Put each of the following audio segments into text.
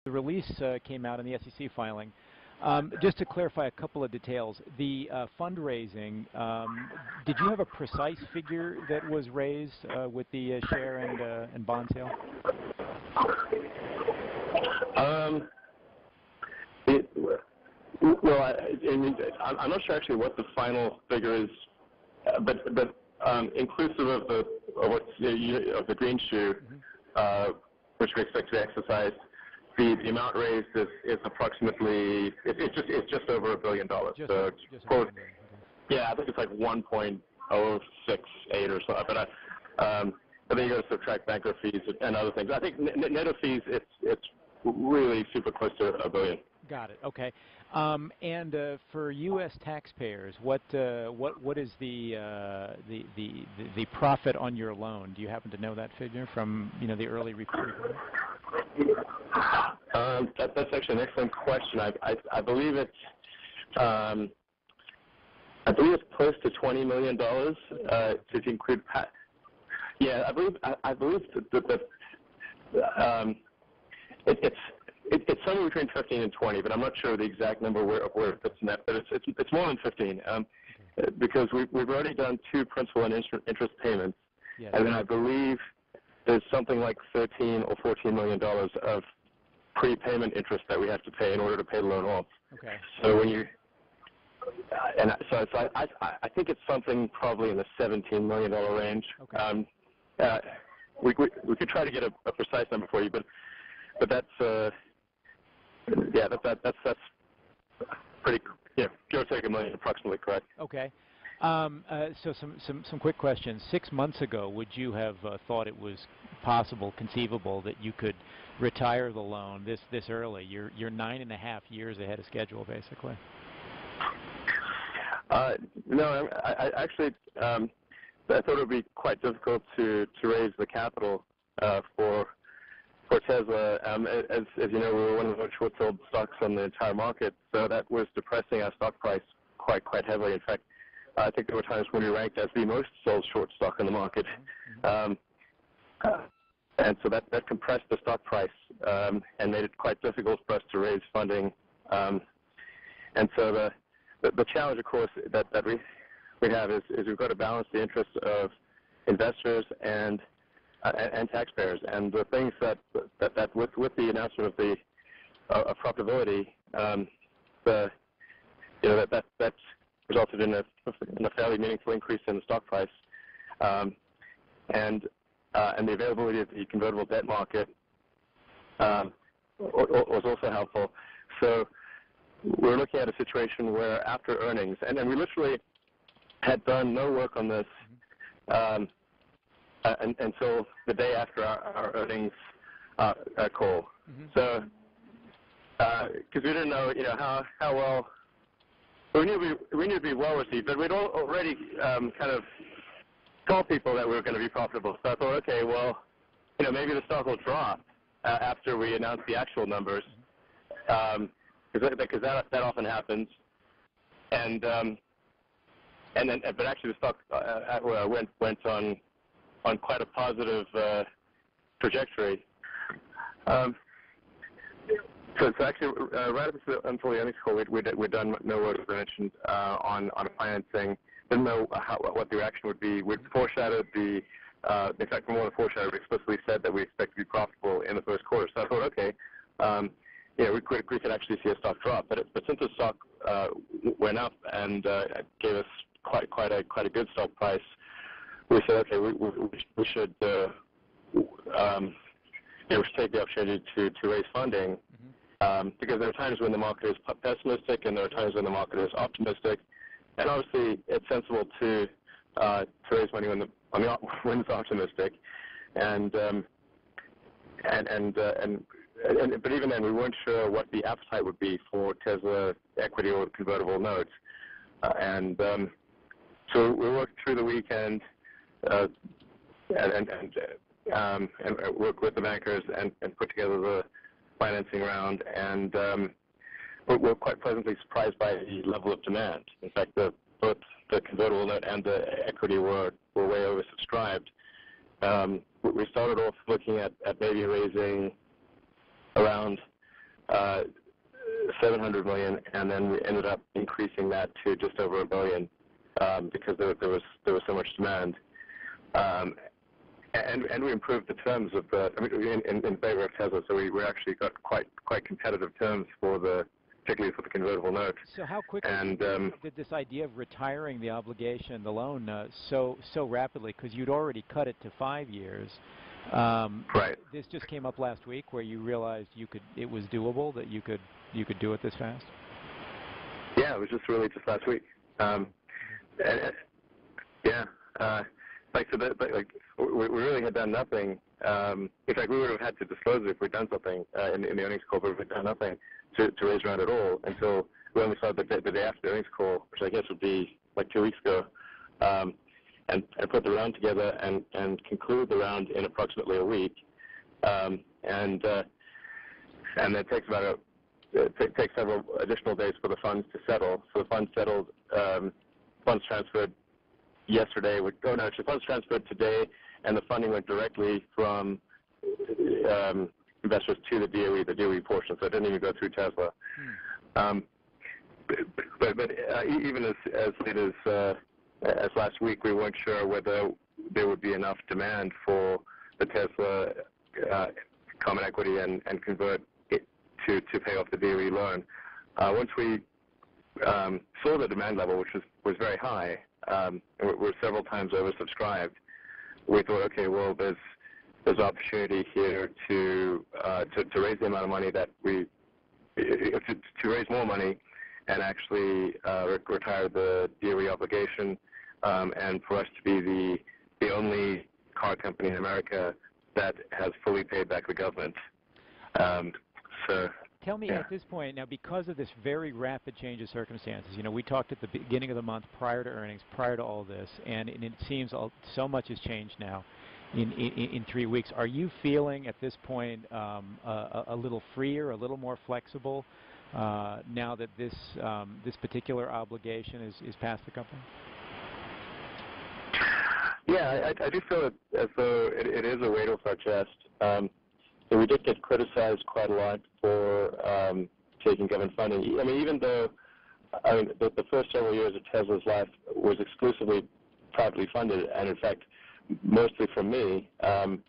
The release came out in the SEC filing. Just to clarify a couple of details, the fundraising, did you have a precise figure that was raised with the share and bond sale? I'm not sure actually what the final figure is, but inclusive of the green shoe, which we expect to be exercised, the amount raised is approximately it's just over $1 billion. So just $1 billion. Okay. Yeah, I think it's like 1.068 or so. But then you got to subtract banker fees and other things. I think net of fees, it's really super close to $1 billion. Got it. Okay. And for U.S. taxpayers, what is the profit on your loan? Do you happen to know that figure from the early report? That's actually an excellent question. I believe it's close to $20 million to include. Yeah, I believe that it's somewhere between 15 and 20, but I'm not sure the exact number where it fits in that. But it's more than 15 because we've already done 2 principal and interest payments, yes. And then I believe there's something like $13 or $14 million of prepayment interest that we have to pay in order to pay the loan off. Okay. So when you I think it's something probably in the $17 million range. Okay. We could try to get a precise number for you, but that's that's pretty give or take $1 million approximately correct. Okay. So some quick questions. 6 months ago, would you have thought it was possible, conceivable, that you could retire the loan this early? You're 9.5 years ahead of schedule, basically. No, I actually I thought it would be quite difficult to raise the capital for Tesla. As you know, we were one of the most short-sold stocks on the entire market, so that was depressing our stock price quite heavily. In fact, I think there were times when we ranked as the most sold short stock in the market, and so that compressed the stock price and made it quite difficult for us to raise funding. And so the challenge, of course, that we have is we've got to balance the interests of investors and taxpayers, and the things that with the announcement of the profitability, that resulted in a fairly meaningful increase in the stock price, and the availability of the convertible debt market was also helpful. So we're looking at a situation where after earnings, and we literally had done no work on this until the day after our earnings call. Mm-hmm. So because we didn't know how well. We knew it'd be well received, but we'd already kind of told people that we were going to be profitable. So I thought, okay, well, maybe the stock will drop after we announce the actual numbers, because that often happens. And then, but actually, the stock went on quite a positive trajectory. So actually, right up until the earnings call, we'd done no work, as I mentioned, on financing. Didn't know what the reaction would be. We'd foreshadowed in fact, more than foreshadowed, we explicitly said that we expect to be profitable in the first quarter. So I thought, okay, we could actually see a stock drop. But since the stock went up and gave us quite a good stock price, we said, okay, we should take the opportunity to raise funding. Because there are times when the market is pessimistic and there are times when the market is optimistic, and obviously it's sensible to raise money when it's optimistic, but even then we weren't sure what the appetite would be for Tesla equity or convertible notes, and so we worked through the weekend and worked with the bankers and put together the financing round, and we're quite pleasantly surprised by the level of demand. In fact, both the convertible note and the equity were way oversubscribed. We started off looking at maybe raising around $700 million, and then we ended up increasing that to just over $1 billion because there was so much demand. And we improved the terms of in favor of Tesla, so we actually got quite competitive terms particularly for the convertible note. So how quickly did this idea of retiring the obligation, the loan, so rapidly? Because you'd already cut it to 5 years. Right. This just came up last week, where you realized it was doable, that you could do it this fast. Yeah, it was just last week. We really had done nothing. In fact, we would have had to disclose it if we'd done something in the earnings call, but we'd done nothing to raise around at all until we only saw the day after the earnings call, which I guess would be like 2 weeks ago, and put the round together and conclude the round in approximately a week, and then it takes takes several additional days for the funds to settle. So the funds settled, funds transferred yesterday. Funds transferred today, and the funding went directly from investors to the DOE portion, so it didn't even go through Tesla. But even as late as last week, we weren't sure whether there would be enough demand for the Tesla common equity and convert it to pay off the DOE loan. Once we saw the demand level, which was very high, we're several times oversubscribed, we thought, okay, well, there's opportunity here to raise the amount of money that to raise more money and actually retire the DOE obligation, and for us to be the only car company in America that has fully paid back the government. Tell me, at this point, now, because of this very rapid change of circumstances, we talked at the beginning of the month prior to earnings, prior to all this, and it seems so much has changed now in 3 weeks. Are you feeling at this point a little freer, a little more flexible now that this particular obligation is past the company? Yeah, I do feel as though it is a weight off our chest. We did get criticized quite a lot for taking government funding. I mean, even though the first several years of Tesla's life was exclusively privately funded, and in fact, mostly from me. And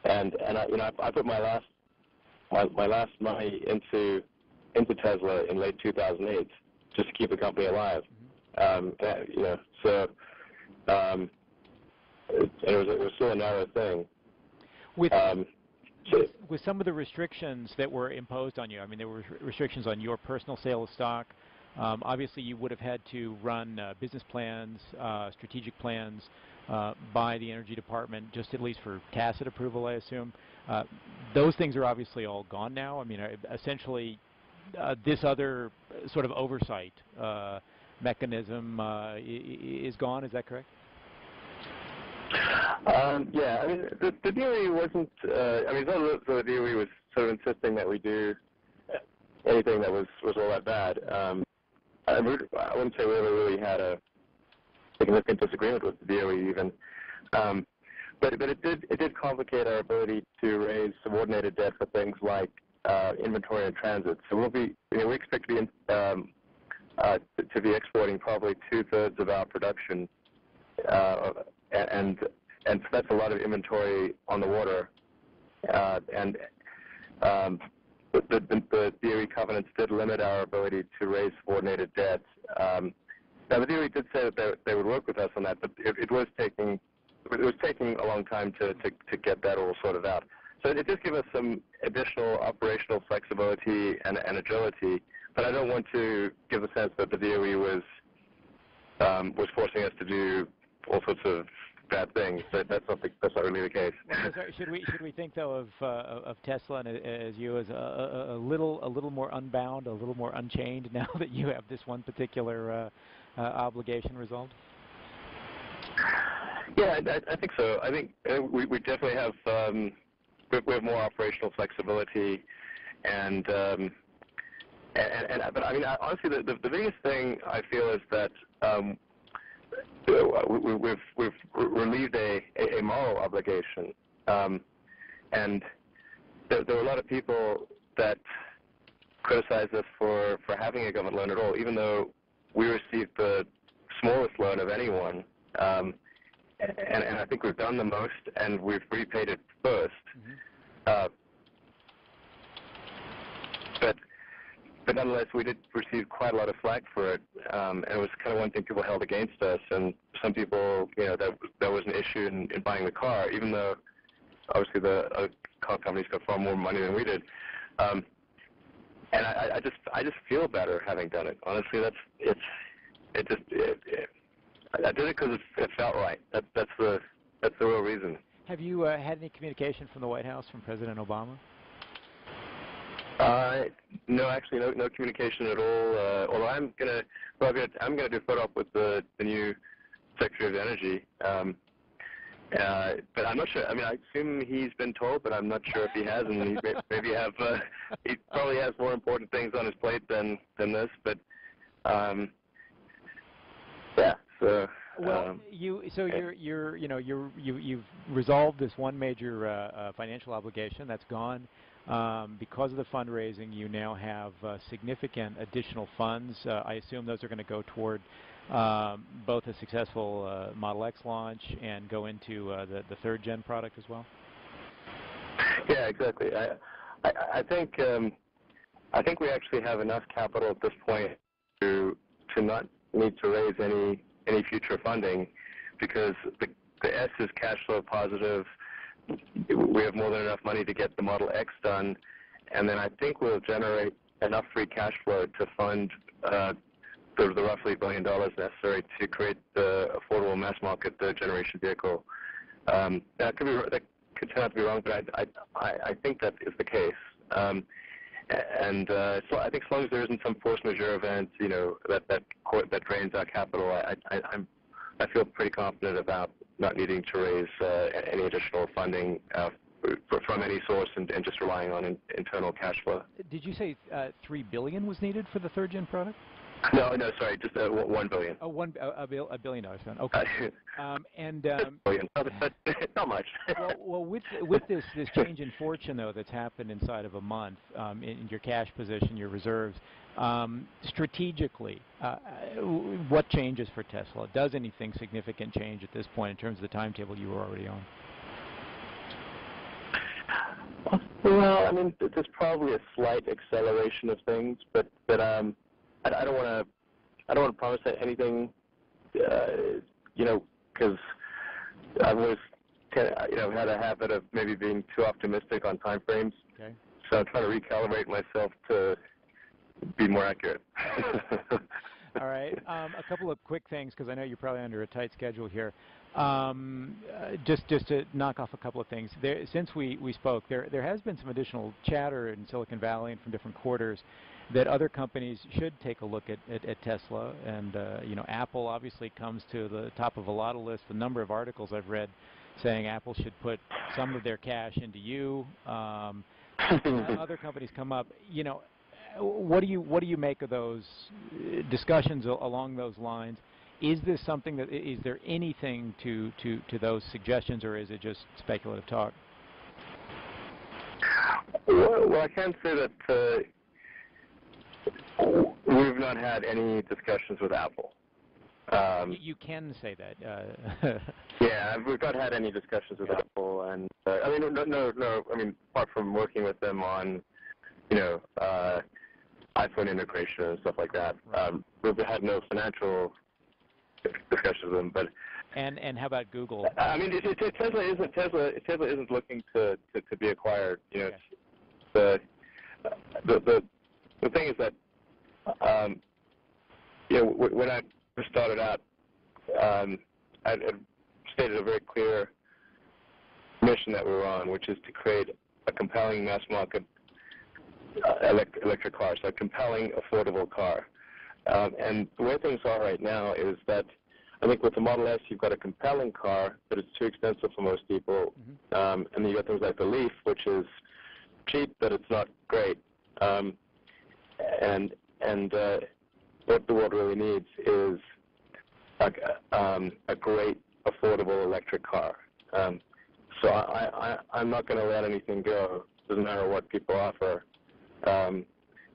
I put my last money into Tesla in late 2008 just to keep the company alive. It was still a narrow thing. With some of the restrictions that were imposed on you, I mean, there were restrictions on your personal sale of stock. Obviously, you would have had to run business plans, strategic plans by the Energy Department, just at least for tacit approval, I assume. Those things are obviously all gone now. I mean, essentially, this other sort of oversight mechanism is gone. Is that correct? Yeah, I mean, the DOE wasn't, the DOE was sort of insisting that we do anything that was all that bad. I wouldn't say we ever really had a significant disagreement with the DOE even. But it did complicate our ability to raise subordinated debt for things like inventory and transit. So we expect to be exporting probably 2/3 of our production, and so that's a lot of inventory on the water. The DOE covenants did limit our ability to raise subordinated debt. Now the DOE did say that they would work with us on that, but it was taking a long time to get that all sorted out. So it did give us some additional operational flexibility and agility, but I don't want to give the sense that the DOE was forcing us to do all sorts of bad things. That's not really the case. Well, should we think though of Tesla and as you as a little more unbound, a little more unchained now that you have this one particular obligation resolved? Yeah, I think so. I think we definitely have we have more operational flexibility, but I mean honestly the biggest thing I feel is that we've relieved a moral obligation, and there were a lot of people that criticize us for having a government loan at all, even though we received the smallest loan of anyone. And I think we've done the most, and we've repaid it first. But nonetheless, we did receive quite a lot of flack for it, and it was kind of one thing people held against us. And some people, that was an issue in buying the car, even though obviously the other car companies got far more money than we did. And I just feel better having done it. Honestly, I did it because it felt right. That's the real reason. Have you had any communication from the White House, from President Obama? No, actually, no communication at all. Although I'm gonna do a photo op with the new Secretary of Energy. But I'm not sure. I mean, I assume he's been told, but I'm not sure if he has. And he he probably has more important things on his plate than this. But yeah. So. Well, you've resolved this one major financial obligation that's gone. Because of the fundraising, you now have significant additional funds. I assume those are going to go toward both a successful Model X launch and go into the third-gen product as well. Yeah, exactly. I think we actually have enough capital at this point to not need to raise any future funding, because the S is cash flow positive. We have more than enough money to get the Model X done, and then I think we'll generate enough free cash flow to fund the roughly $1 billion necessary to create the affordable mass market third generation vehicle. That could turn out to be wrong, but I think that is the case. So I think as long as there isn't some force majeure event, that drains our capital, I feel pretty confident about not needing to raise any additional funding from any source and just relying on internal cash flow. Did you say $3 billion was needed for the third-gen product? No, sorry, just $1 billion. Oh, $1 billion. Okay. Not much. well, with this change in fortune, though, that's happened inside of a month, in your cash position, your reserves, strategically, what changes for Tesla? Does anything significant change at this point in terms of the timetable you were already on? Well, I mean, there's probably a slight acceleration of things, but I don't want to promise anything, because I've always had a habit of maybe being too optimistic on time frames. Okay. So I'm trying to recalibrate myself to be more accurate. All right. A couple of quick things, because I know you're probably under a tight schedule here. Just to knock off a couple of things. Since we spoke, there has been some additional chatter in Silicon Valley and from different quarters that other companies should take a look at Tesla. And, Apple obviously comes to the top of a lot of lists. The number of articles I've read saying Apple should put some of their cash into you. Other companies come up. What do you make of those discussions along those lines? Is this something is there anything to those suggestions, or is it just speculative talk? Well, I can say that we've not had any discussions with Apple. You can say that. Yeah, we've not had any discussions with Apple, and I mean, no. I mean, apart from working with them on, iPhone integration and stuff like that, we've had no financial discussions with them. But and how about Google? I mean, Tesla isn't looking to be acquired. The thing is that when I first started out, I stated a very clear mission that we were on, which is to create a compelling mass market electric car, so a compelling, affordable car. And the way things are right now is that I think with the Model S, you've got a compelling car, but it's too expensive for most people. And then you've got things like the Leaf, which is cheap, but it's not great. And what the world really needs is a great, affordable electric car. So I'm not going to let anything go. Doesn't matter what people offer.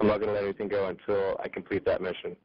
I'm not going to let anything go until I complete that mission.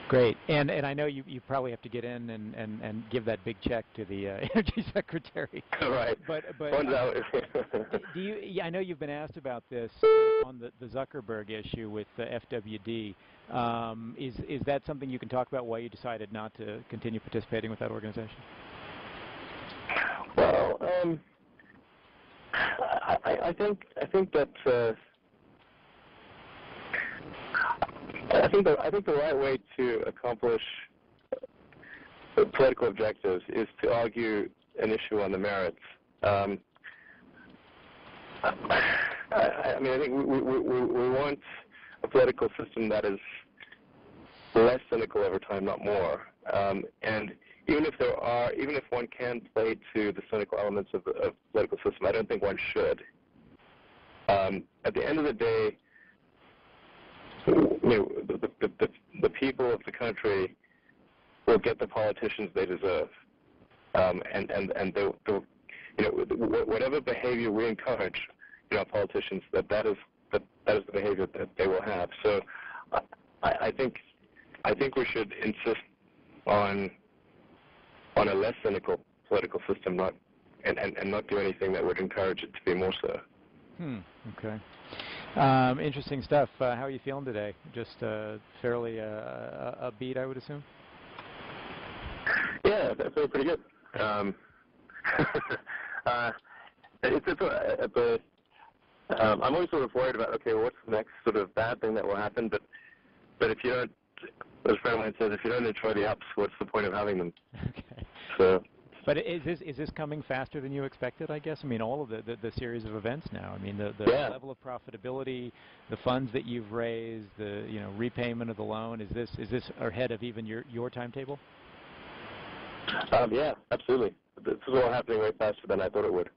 Great. And I know you probably have to get in and give that big check to the Energy Secretary. Right. But do you? Yeah, I know you've been asked about this on the Zuckerberg issue with the FWD. Is that something you can talk about? Why you decided not to continue participating with that organization? Well, I think that. I think the right way to accomplish political objectives is to argue an issue on the merits. I mean, I think we want a political system that is less cynical over time, not more. And even if one can play to the cynical elements of the political system, I don't think one should. At the end of the day, the people of the country will get the politicians they deserve, and they'll, whatever behavior we encourage in our politicians, that is the behavior that they will have. So, I think we should insist on a less cynical political system, and not do anything that would encourage it to be more so. Okay. Interesting stuff. How are you feeling today? Just fairly upbeat, I would assume? Yeah, I feel pretty good. I'm always sort of worried about, okay, well, what's the next sort of bad thing that will happen? But if you don't, as a friend of mine says, if you don't enjoy the ups, what's the point of having them? Okay. So. But is this coming faster than you expected, I guess? I mean, all of the series of events now. I mean, the level of profitability, the funds that you've raised, the repayment of the loan. Is this ahead of even your timetable? Yeah, absolutely. This is all happening way faster than I thought it would.